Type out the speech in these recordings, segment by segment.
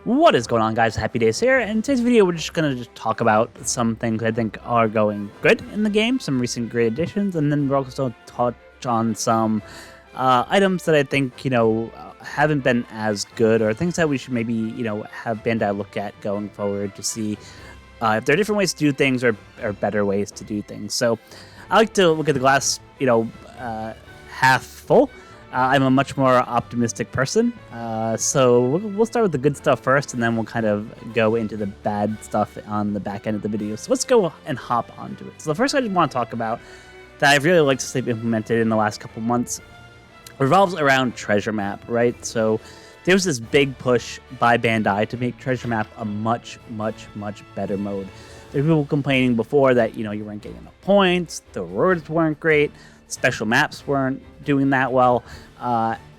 What is going on, guys? HappiDaze here, and in today's video we're just gonna talk about some things I think are going good in the game, some recent great additions, and then we're also touch on some items that I think haven't been as good, or things that we should maybe have Bandai look at going forward to see if there are different ways to do things or better ways to do things. So I like to look at the glass, half full. I'm a much more optimistic person, so we'll start with the good stuff first, and then we'll kind of go into the bad stuff on the back end of the video. So let's go and hop onto it. So the first thing I just want to talk about that I've really liked to see implemented in the last couple months revolves around Treasure Map, right? So there was this big push by Bandai to make Treasure Map a much better mode. There were people complaining before that you weren't getting enough points, the rewards weren't great, special maps weren't doing that well,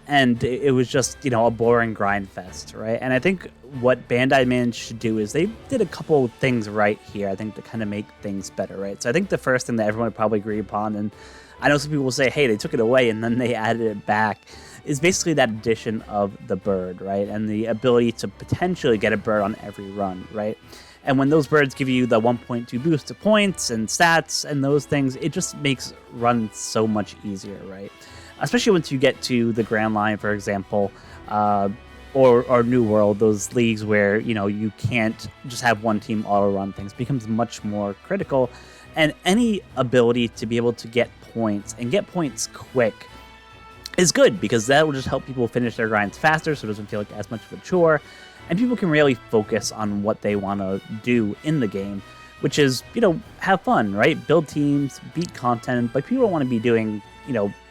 and it was just a boring grind fest, right? And I think what Bandai managed to do is they did a couple things right here, I think, to kind of make things better, right? So I think the first thing that everyone would probably agree upon, and I know some people will say, hey, they took it away and then they added it back, is basically that addition of the bird, right? And the ability to potentially get a bird on every run, right? And when those birds give you the 1.2 boost to points and stats and those things, it just makes runs so much easier, right? Especially once you get to the Grand Line, for example, or New World, those leagues where, you can't just have one team auto-run things, becomes much more critical. And any ability to be able to get points, and get points quick, is good, because that will just help people finish their grinds faster, so it doesn't feel like as much of a chore. And people can really focus on what they want to do in the game, which is, have fun, right? Build teams, beat content, but people don't want to be doing,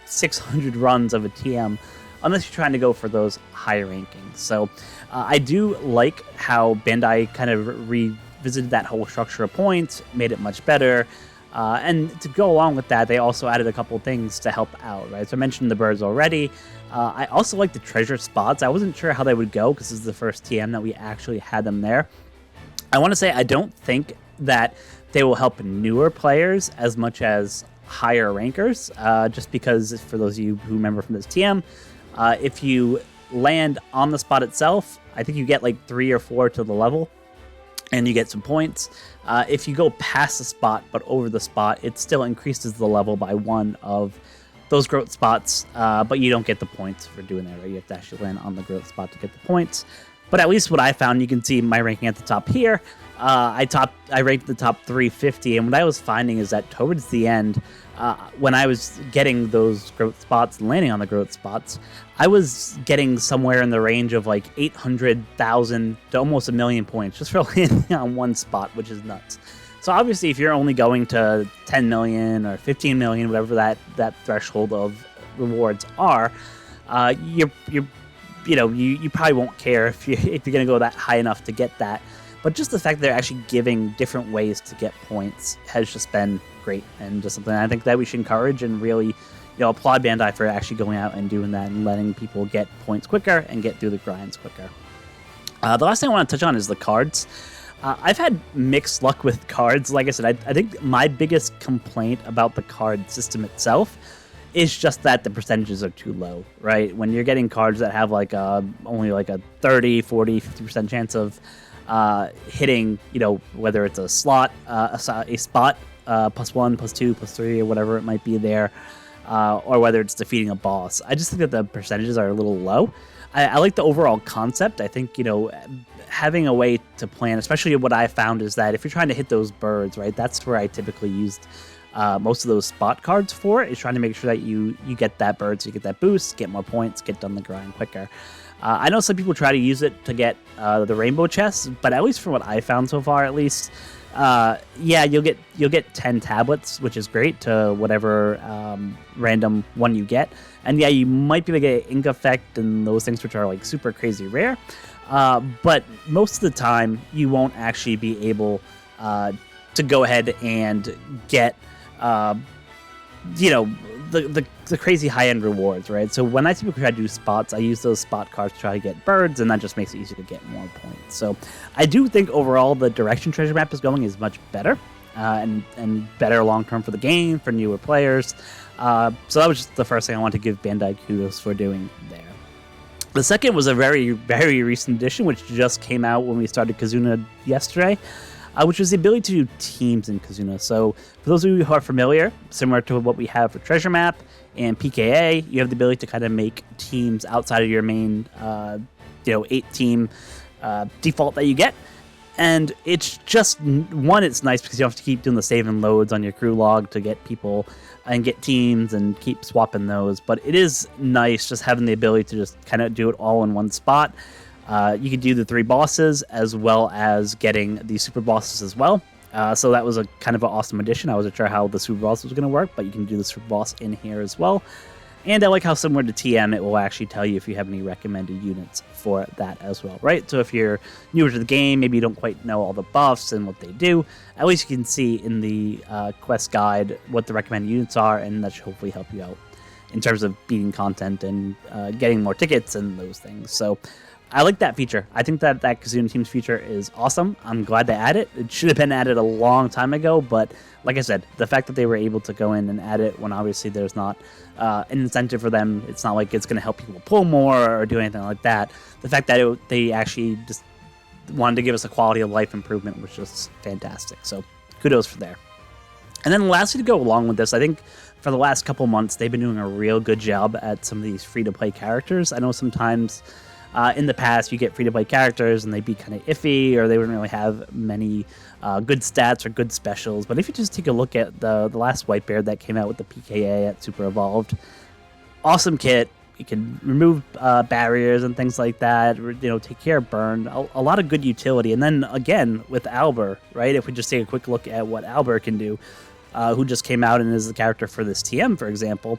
600 runs of a TM unless you're trying to go for those higher rankings. So I do like how Bandai kind of revisited that whole structure of points, made it much better. And to go along with that, they also added a couple things to help out, right? So I mentioned the birds already. I also like the treasure spots. I wasn't sure how they would go because this is the first TM that we actually had them there. I want to say I don't think that they will help newer players as much as higher rankers, just because, for those of you who remember from this TM, if you land on the spot itself, I think you get like 3 or 4 to the level, and you get some points. If you go past the spot but over the spot, it still increases the level by 1 of those growth spots, but you don't get the points for doing that, right? You have to actually land on the growth spot to get the points. But at least what I found, you can see my ranking at the top here. I ranked the top 350, and what I was finding is that towards the end, when I was getting those growth spots and landing on the growth spots, I was getting somewhere in the range of like 800,000 to almost 1 million points just for landing on one spot, which is nuts. So obviously, if you're only going to 10 million or 15 million, whatever that threshold of rewards are, you probably won't care if you're going to go that high enough to get that. But just the fact that they're actually giving different ways to get points has just been great, and just something I think that we should encourage and really, applaud Bandai for actually going out and doing that and letting people get points quicker and get through the grinds quicker. The last thing I want to touch on is the cards. I've had mixed luck with cards. Like I said, I think my biggest complaint about the card system itself is just that the percentages are too low, right? When you're getting cards that have like only like a 30, 40, 50% chance of hitting, whether it's a slot, a spot, +1, +2, +3, or whatever it might be there, or whether it's defeating a boss. I just think that the percentages are a little low. I like the overall concept. I think, having a way to plan, especially what I found is that if you're trying to hit those birds, right, that's where I typically used most of those spot cards for, is trying to make sure that you get that bird, so you get that boost, get more points, get done the grind quicker. I know some people try to use it to get the rainbow chests, but at least from what I found so far, at least, you'll get 10 tablets, which is great, to whatever random one you get. And yeah, you might be able to get ink effect and those things, which are like super crazy rare. But most of the time, you won't actually be able to go ahead and get the crazy high-end rewards, right? So when I typically try to do spots, I use those spot cards to try to get birds, and that just makes it easier to get more points. So I do think overall the direction Treasure Map is going is much better, and better long-term for the game, for newer players. So that was just the first thing I want to give Bandai kudos for doing there. The second was a very, very recent addition, which just came out when we started Kizuna yesterday, which was the ability to do teams in Kizuna. So for those of you who are familiar, similar to what we have for Treasure Map and PKA, you have the ability to kind of make teams outside of your main, 8-team default that you get. And it's just, one, it's nice because you don't have to keep doing the save and loads on your crew log to get people and get teams and keep swapping those. But it is nice just having the ability to just kind of do it all in one spot. You could do the 3 bosses as well as getting the super bosses as well. So that was a kind of an awesome addition. I wasn't sure how the super boss was going to work, but you can do the super boss in here as well. And I like how similar to TM, it will actually tell you if you have any recommended units for that as well, right? So if you're newer to the game, maybe you don't quite know all the buffs and what they do, at least you can see in the quest guide what the recommended units are, and that should hopefully help you out in terms of beating content and getting more tickets and those things. So I like that feature. I think that Kizuna Teams feature is awesome. I'm glad they added it. It should have been added a long time ago, but like I said, the fact that they were able to go in and add it when obviously there's not an incentive for them, it's not like it's going to help people pull more or do anything like that. The fact that they actually just wanted to give us a quality of life improvement was just fantastic. So kudos for there. And then lastly, to go along with this, I think for the last couple months, they've been doing a real good job at some of these free-to-play characters. I know sometimes in the past, you get free-to-play characters and they'd be kind of iffy, or they wouldn't really have many good stats or good specials. But if you just take a look at the last Whitebeard that came out with the PKA at Super Evolved, awesome kit. You can remove barriers and things like that, take care of burn. A lot of good utility. And then again, with Albert, right? If we just take a quick look at what Albert can do, who just came out and is the character for this TM, for example.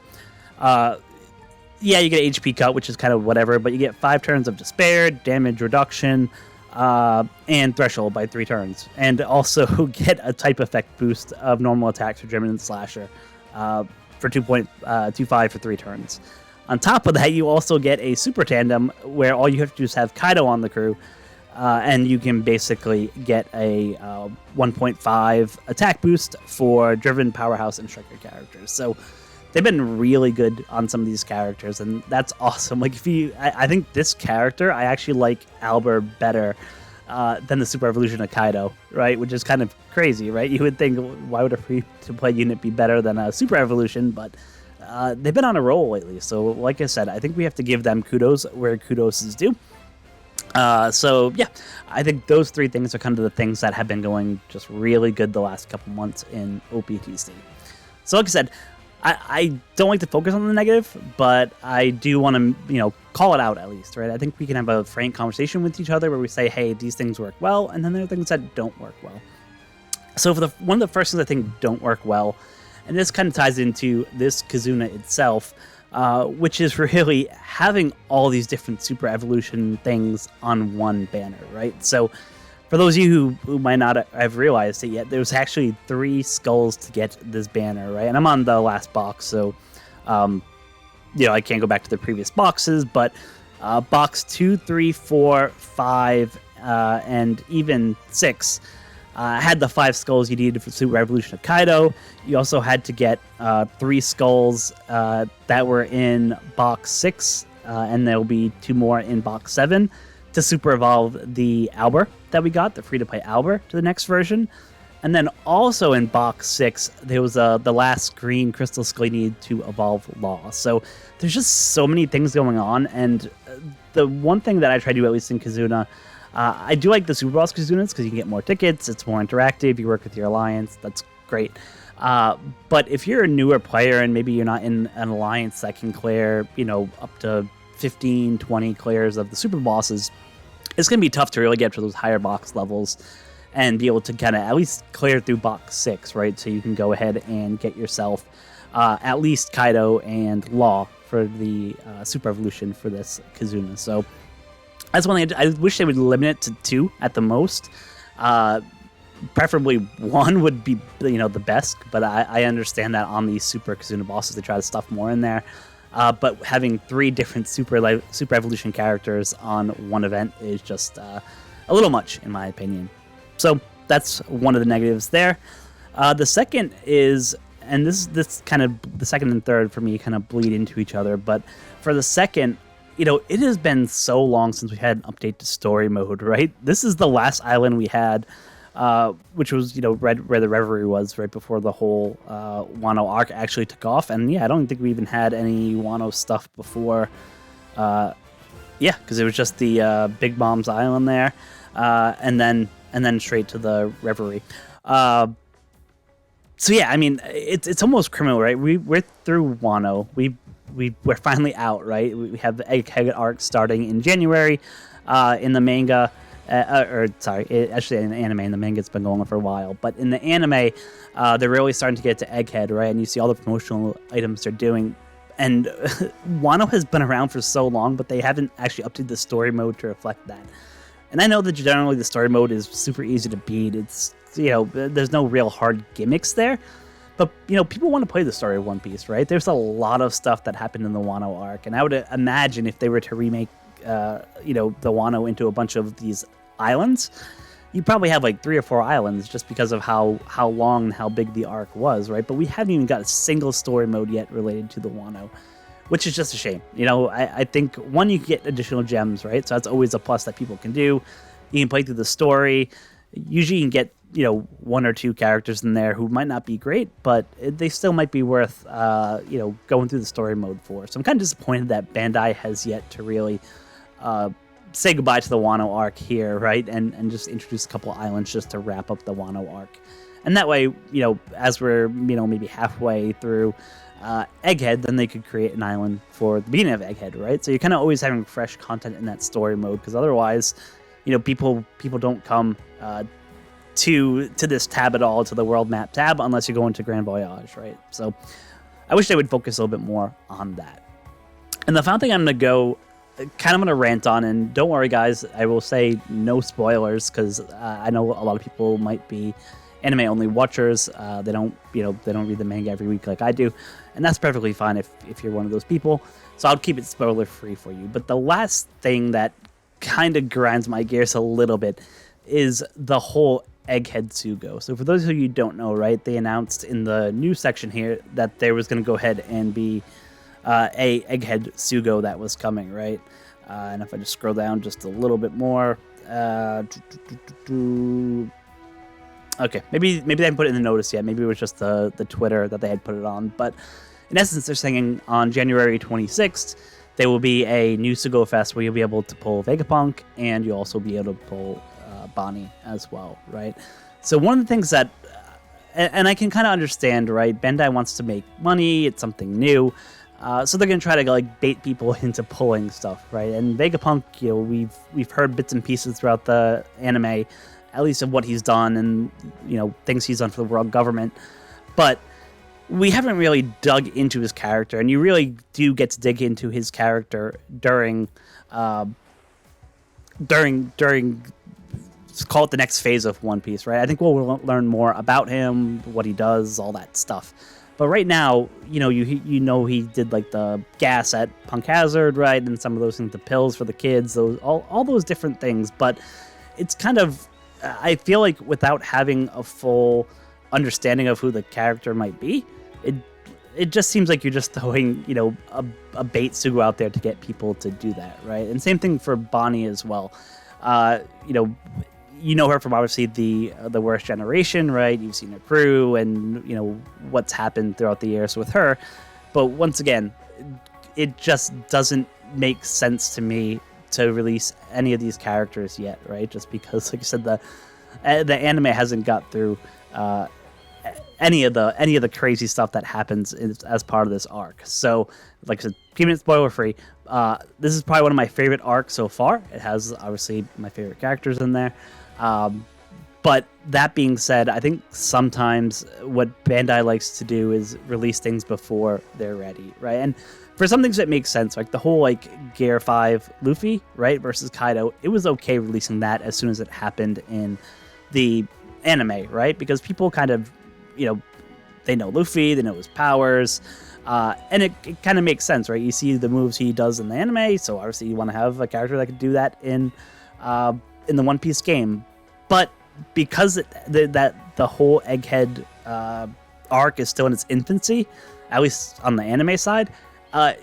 Yeah, you get HP cut, which is kind of whatever, but you get 5 turns of Despair, damage reduction, and Threshold by 3 turns. And also get a type effect boost of normal attacks for German and Slasher for 2.25 for 3 turns. On top of that, you also get a super tandem where all you have to do is have Kaido on the crew, and you can basically get a 1.5 attack boost for Driven, Powerhouse, and Striker characters. So they've been really good on some of these characters, and that's awesome. Like, I think this character, I actually like Albert better than the Super Evolution of Kaido, right? Which is kind of crazy, right? You would think, why would a free-to-play unit be better than a Super Evolution? But they've been on a roll lately. So, like I said, I think we have to give them kudos where kudos is due. So, yeah, I think those 3 things are kind of the things that have been going just really good the last couple months in OPTC. So, like I said, I don't like to focus on the negative, but I do want to, call it out at least, right? I think we can have a frank conversation with each other where we say, hey, these things work well, and then there are things that don't work well. So for one of the first things I think don't work well, and this kind of ties into this Kizuna itself, which is really having all these different Super Evolution things on one banner, right? So for those of you who might not have realized it yet, there's actually 3 skulls to get this banner, right? And I'm on the last box, so I can't go back to the previous boxes, but box 2, 3, 4, 5, and even 6 had the 5 skulls you needed for Super Evolution of Kaido. You also had to get 3 skulls that were in box 6, and there will be 2 more in box 7 to super evolve the Albert that we got, the free-to-play Albert, to the next version. And then also in box 6, there was the last green crystal skull you needed to evolve Law. So there's just so many things going on, and the one thing that I try to do, at least in Kizuna, I do like the Super Boss Kizunas because you can get more tickets, it's more interactive, you work with your alliance, that's great. But if you're a newer player and maybe you're not in an alliance that can clear, up to 15, 20 clears of the super bosses, it's going to be tough to really get to those higher box levels and be able to kind of at least clear through box 6, right? So you can go ahead and get yourself at least Kaido and Law for the Super Evolution for this Kizuna. So that's one thing I wish they would limit it to 2 at the most. Preferably 1 would be, the best, but I understand that on these Super Kizuna bosses, they try to stuff more in there. But having 3 different Super Evolution characters on one event is just a little much, in my opinion. So that's one of the negatives there. The second is, and this kind of, the second and third for me kind of bleed into each other, but for the second, it has been so long since we had an update to story mode, right? This is the last island we had, which was, where the Reverie was right before the whole Wano arc actually took off. And yeah, I don't think we even had any Wano stuff before. Yeah, because it was just the Big Mom's Island there, and then straight to the Reverie. So yeah, I mean, it's almost criminal, right? We're through Wano. We're finally out, right? We have the Egghead arc starting in January, in the manga, actually in the anime. In the manga, it's been going on for a while, but in the anime, they're really starting to get to Egghead, right? And you see all the promotional items they're doing. And Wano has been around for so long, but they haven't actually updated the story mode to reflect that. And I know that generally the story mode is super easy to beat. It's, there's no real hard gimmicks there. But, people want to play the story of One Piece, right? There's a lot of stuff that happened in the Wano arc. And I would imagine if they were to remake, the Wano into a bunch of these islands, you probably have like 3 or 4 islands just because of how long and how big the arc was, right? But we haven't even got a single story mode yet related to the Wano, which is just a shame. I think, one, you can get additional gems, right? So that's always a plus that people can do. You can play through the story. Usually you can get, 1 or 2 characters in there who might not be great, but they still might be worth, going through the story mode for. So I'm kind of disappointed that Bandai has yet to really say goodbye to the Wano arc here, right? And just introduce a couple islands just to wrap up the Wano arc. And that way, as we're, maybe halfway through Egghead, then they could create an island for the beginning of Egghead, right? So you're kind of always having fresh content in that story mode, because otherwise, people don't come to this tab at all, to the world map tab, unless you're going to Grand Voyage, right? So I wish they would focus a little bit more on that. And the final thing I'm going to go kind of going to rant on, and don't worry guys, I will say no spoilers, because I know a lot of people might be anime only watchers. They don't read the manga every week like I do, and that's perfectly fine if you're one of those people. So I'll keep it spoiler free for you. But the last thing that kind of grinds my gears a little bit is the whole Egghead Tsugo. So for those of you who don't know, right, they announced in the news section here that there was going to go ahead and be a Egghead Tsugo that was coming, right? And if I just scroll down just a little bit more, okay, maybe they haven't put it in the notice yet. Maybe it was just the Twitter that they had put it on. But in essence, they're saying on January 26th, there will be a new Tsugo Fest where you'll be able to pull Vegapunk, and you'll also be able to pull Bonnie as well, right? So one of the things that, and I can kind of understand, right? Bandai wants to make money. It's something new. So they're going to try to bait people into pulling stuff, right? And Vegapunk, we've heard bits and pieces throughout the anime, at least of what he's done and, things he's done for the world government. But we haven't really dug into his character, and you really do get to dig into his character during let's call it the next phase of One Piece, right? I think we'll learn more about him, what he does, all that stuff. But right now, he did the gas at Punk Hazard, right? And some of those things, the pills for the kids, all those different things. But it's kind of, I feel like without having a full understanding of who the character might be, it just seems like you're just throwing, a bait Tsugo out there to get people to do that, right? And same thing for Bonnie as well. You know her from obviously the Worst Generation, right? You've seen her crew and what's happened throughout the years with her. But once again, it just doesn't make sense to me to release any of these characters yet, right? Just because, like I said, the anime hasn't got through any of the crazy stuff that happens as part of this arc. So, like I said, keeping it spoiler free. This is probably one of my favorite arcs so far. It has obviously my favorite characters in there. But that being said, I think sometimes what Bandai likes to do is release things before they're ready, right? And for some things it makes sense, like the whole Gear 5 Luffy, right, versus Kaido, it was okay releasing that as soon as it happened in the anime, right? Because people kind of, they know Luffy, they know his powers, and it kind of makes sense, right? You see the moves he does in the anime, so obviously you want to have a character that could do that in the One Piece game. But because the whole Egghead arc is still in its infancy, at least on the anime side,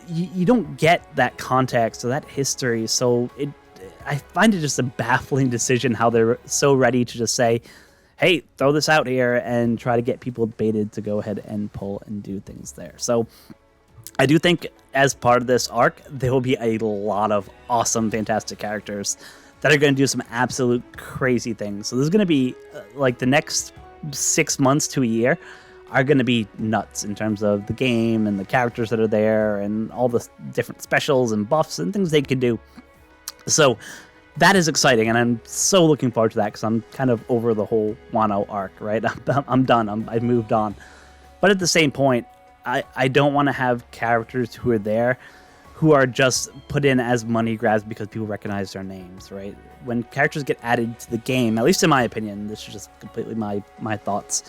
you don't get that context or that history. So I find it just a baffling decision how they're so ready to just say, hey, throw this out here and try to get people baited to go ahead and pull and do things there. So I do think as part of this arc, there will be a lot of awesome, fantastic characters that are going to do some absolute crazy things. So there's going to be like the next 6 months to a year are going to be nuts in terms of the game and the characters that are there and all the different specials and buffs and things they can do. So that is exciting, and I'm so looking forward to that because I'm kind of over the whole Wano arc, right? I'm done. I've moved on. But at the same point, I don't want to have characters who are there who are just put in as money grabs because people recognize their names, right? When characters get added to the game, at least in my opinion, this is just completely my thoughts,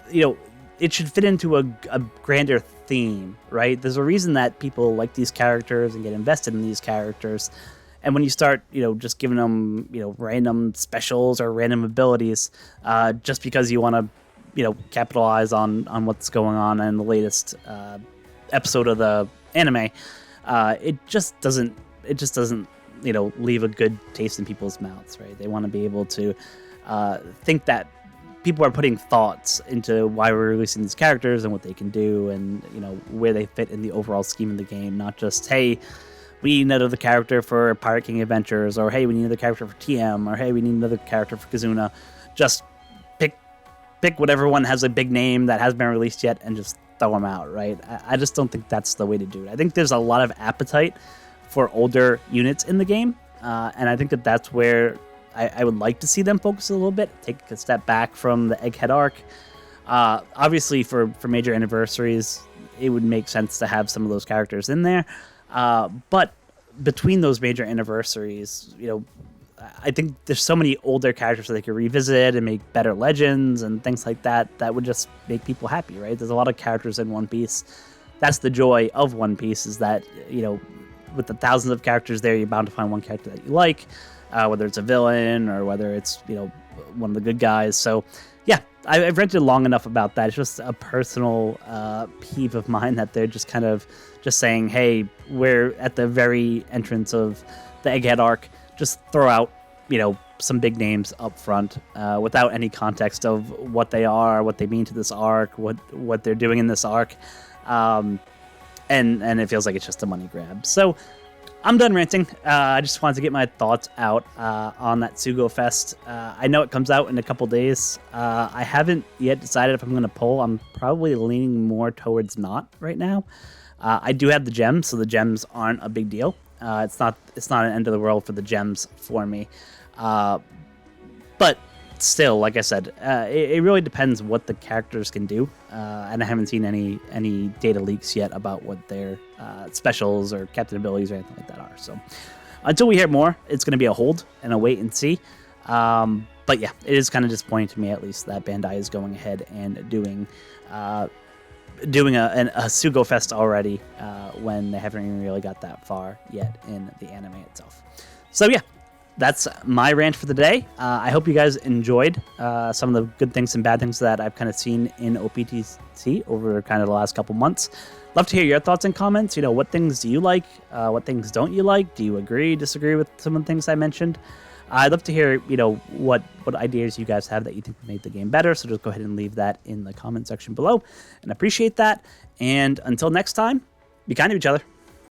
it should fit into a grander theme, right? There's a reason that people like these characters and get invested in these characters. And when you start, just giving them, random specials or random abilities, just because you want to, capitalize on what's going on in the latest episode of the anime, it just doesn't, leave a good taste in people's mouths, right? They want to be able to think that people are putting thoughts into why we're releasing these characters and what they can do and, where they fit in the overall scheme of the game, not just, hey, we need another character for Pirate King Adventures, or hey, we need another character for TM, or hey, we need another character for Kazuna. Just pick whatever one has a big name that hasn't been released yet and just throw them out, right? I just don't think that's the way to do it. I think there's a lot of appetite for older units in the game, and I think that's where I would like to see them focus a little bit, take a step back from the Egghead arc. Obviously, for major anniversaries, it would make sense to have some of those characters in there. But between those major anniversaries, I think there's so many older characters that they could revisit and make better legends and things like that would just make people happy, right? There's a lot of characters in One Piece. That's the joy of One Piece, is that, with the thousands of characters there, you're bound to find one character that you like, whether it's a villain or whether it's, one of the good guys. So, yeah, I've rented long enough about that. It's just a personal peeve of mine that they're just kind of just saying, hey, we're at the very entrance of the Egghead arc. Just throw out, some big names up front without any context of what they are, what they mean to this arc, what they're doing in this arc. And it feels like it's just a money grab. So I'm done ranting. I just wanted to get my thoughts out on that Sugo Fest. I know it comes out in a couple days. I haven't yet decided if I'm going to pull. I'm probably leaning more towards not right now. I do have the gems, so the gems aren't a big deal. It's not an end of the world for the gems for me. But still, like I said, it really depends what the characters can do. And I haven't seen any data leaks yet about what their specials or captain abilities or anything like that are. So until we hear more, it's going to be a hold and a wait and see. But yeah, it is kind of disappointing to me, at least, that Bandai is going ahead and doing a Sugo Fest already when they haven't even really got that far yet in the anime itself. So yeah, that's my rant for the day. I hope you guys enjoyed some of the good things and bad things that I've kind of seen in OPTC over kind of the last couple months. Love to hear your thoughts and comments. What things do you like? What things don't you like? Do you agree, disagree with some of the things I mentioned? I'd love to hear, what ideas you guys have that you think made the game better. So just go ahead and leave that in the comment section below, and appreciate that. And until next time, be kind to each other.